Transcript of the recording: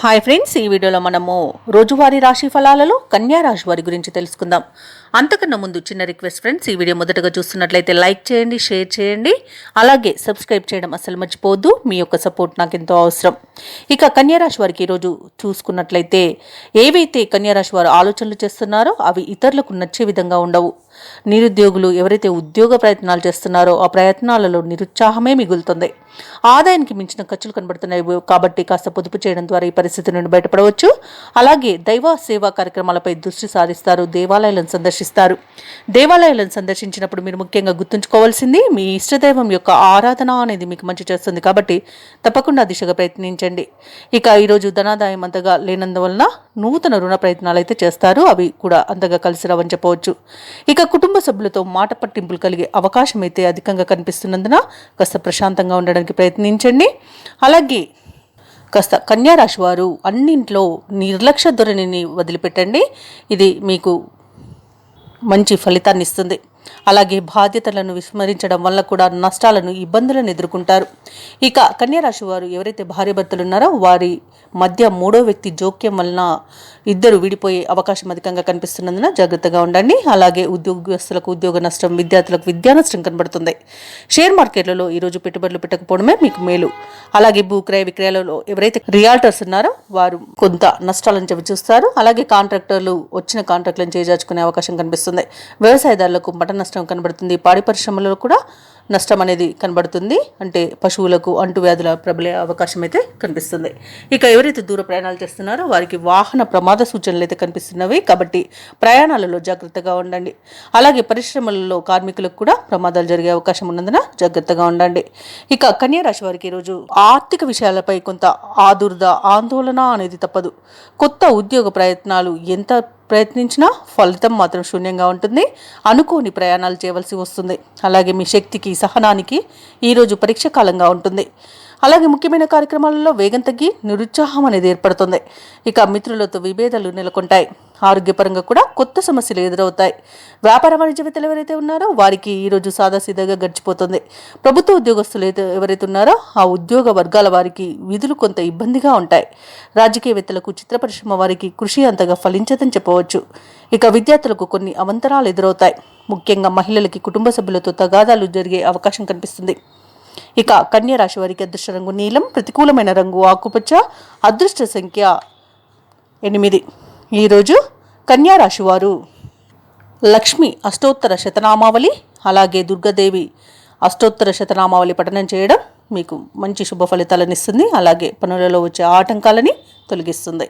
Hi friends, ఈ వీడియోలో మనము రోజువారీ రాశి ఫలాలలో కన్యా రాశి వారి గురించి తెలుసుకుందాం. అంతకన్నా ముందు చిన్న రిక్వెస్ట్ ఫ్రెండ్స్, ఈ వీడియో మొదటగా చూస్తున్నట్లయితే లైక్ చేయండి, షేర్ చేయండి, అలాగే సబ్స్క్రైబ్ చేయడం అసలు మర్చిపోవద్దు. మీ యొక్క సపోర్ట్ నాకు ఎంతో అవసరం. ఇక కన్యా రాశి వారికి ఈరోజు చూసుకున్నట్లయితే ఏవైతే కన్యా రాశి వారు ఆలోచనలు చేస్తున్నారో అవి ఇతరులకు నచ్చే విధంగా ఉండవు. నిరుద్యోగులు ఎవరైతే ఉద్యోగ ప్రయత్నాలు చేస్తున్నారో ఆ ప్రయత్నాలలో నిరుత్సాహమే మిగులుతుంది. ఆదాయానికి మించిన ఖర్చులు కనబడుతున్నాయి కాబట్టి కాస్త పొదుపు చేయడం ద్వారా ఈ పరిస్థితి నుండి బయటపడవచ్చు. అలాగే దైవ సేవా కార్యక్రమాలపై దృష్టి సారిస్తారు. దేవాలయాలను సందర్శిస్తారు. దేవాలయాలను సందర్శించినప్పుడు మీరు ముఖ్యంగా గుర్తుంచుకోవాల్సింది మీ ఇష్టదైవం యొక్క ఆరాధన అనేది మీకు మంచి చేస్తుంది కాబట్టి తప్పకుండా దిశగా ప్రయత్నించండి. ఇక ఈరోజు ధనాదాయం అంతగా లేనందువలన నూతన రుణ ప్రయత్నాలు అయితే చేస్తారు. అవి కూడా అంతగా కలిసి రావని చెప్పవచ్చు. ఇక కుటుంబ సభ్యులతో మాట పట్టింపులు కలిగే అవకాశం అయితే అధికంగా కనిపిస్తున్నందున కాస్త ప్రశాంతంగా ఉండడానికి ప్రయత్నించండి. అలాగే కాస్త కన్యా రాశి వారు అన్నింట్లో నిర్లక్ష్య ధోరణిని వదిలిపెట్టండి. ఇది మీకు మంచి ఫలితాన్ని ఇస్తుంది. అలాగే బాధ్యతలను విస్మరించడం వల్ల కూడా నష్టాలను, ఇబ్బందులను ఎదుర్కొంటారు. ఇక కన్యా రాశి వారు ఎవరైతే భార్యాభర్తలు ఉన్నారో వారి మధ్య మూడో వ్యక్తి జోక్యం వలన ఇద్దరు విడిపోయే అవకాశం అధికంగా కనిపిస్తున్నందున జాగ్రత్తగా ఉండండి. అలాగే ఉద్యోగస్తులకు ఉద్యోగ నష్టం, విద్యార్థులకు విద్యా నష్టం కనబడుతుంది. షేర్ మార్కెట్లలో ఈరోజు పెట్టుబడులు పెట్టకపోవడమే మీకు మేలు. అలాగే భూక్రయ విక్రయాలలో ఎవరైతే రియాల్టర్స్ ఉన్నారో వారు కొంత నష్టాలను చవిచూస్తారు. అలాగే కాంట్రాక్టర్లు వచ్చిన కాంట్రాక్టులను చేజార్చుకునే అవకాశం కనిపిస్తుంది. వ్యవసాయదారులకు మట నష్టం కనబడుతుంది. పాడి పరిశ్రమలలో కూడా నష్టం అనేది కనబడుతుంది. అంటే పశువులకు అంటువ్యాధుల ప్రబలే అవకాశం అయితే కనిపిస్తుంది. ఇక ఎవరైతే దూర ప్రయాణాలు చేస్తున్నారో వారికి వాహన ప్రమాద సూచనలు అయితే కనిపిస్తున్నవి కాబట్టి ప్రయాణాలలో జాగ్రత్తగా ఉండండి. అలాగే పరిశ్రమలలో కార్మికులకు కూడా ప్రమాదాలు జరిగే అవకాశం ఉన్నందున జాగ్రత్తగా ఉండండి. ఇక కన్యా రాశి వారికి ఈరోజు ఆర్థిక విషయాలపై కొంత ఆందోళన అనేది తప్పదు. కొత్త ఉద్యోగ ప్రయత్నాలు ఎంత ప్రయత్నించినా ఫలితం మాత్రం శూన్యంగా ఉంటుంది. అనుకోని ప్రయాణాలు చేయవలసి వస్తుంది. అలాగే మీ శక్తికి, సహనానికి ఈరోజు పరీక్ష కాలంగా ఉంటుంది. అలాగే ముఖ్యమైన కార్యక్రమాలలో వేగం తగ్గి నిరుత్సాహం అనేది ఏర్పడుతుంది. ఇక మిత్రులతో విభేదాలు నెలకొంటాయి. ఆరోగ్యపరంగా కూడా కొత్త సమస్యలు ఎదురవుతాయి. వ్యాపార వాణిజ్యవేత్తలు ఎవరైతే ఉన్నారో వారికి ఈరోజు సాదాసీదాగా గడిచిపోతుంది. ప్రభుత్వ ఉద్యోగస్తులు ఎవరైతే ఉన్నారో ఆ ఉద్యోగ వర్గాల వారికి విధులు కొంత ఇబ్బందిగా ఉంటాయి. రాజకీయవేత్తలకు, చిత్ర పరిశ్రమ వారికి కృషి అంతగా ఫలించదని చెప్పవచ్చు. ఇక విద్యార్థులకు కొన్ని అవంతరాలు ఎదురవుతాయి. ముఖ్యంగా మహిళలకి కుటుంబ సభ్యులతో తగాదాలు జరిగే అవకాశం కనిపిస్తుంది. ఇక కన్యా రాశి వారికి అదృష్ట రంగు నీలం, ప్రతికూలమైన రంగు ఆకుపచ్చ, అదృష్ట సంఖ్య 8. ఈరోజు కన్యా రాశి వారు లక్ష్మి అష్టోత్తర శతనామావళి అలాగే దుర్గాదేవి అష్టోత్తర శతనామావళి పఠనం చేయడం మీకు మంచి శుభ ఫలితాలను ఇస్తుంది. అలాగే పనులలో వచ్చే ఆటంకాలని తొలగిస్తుంది.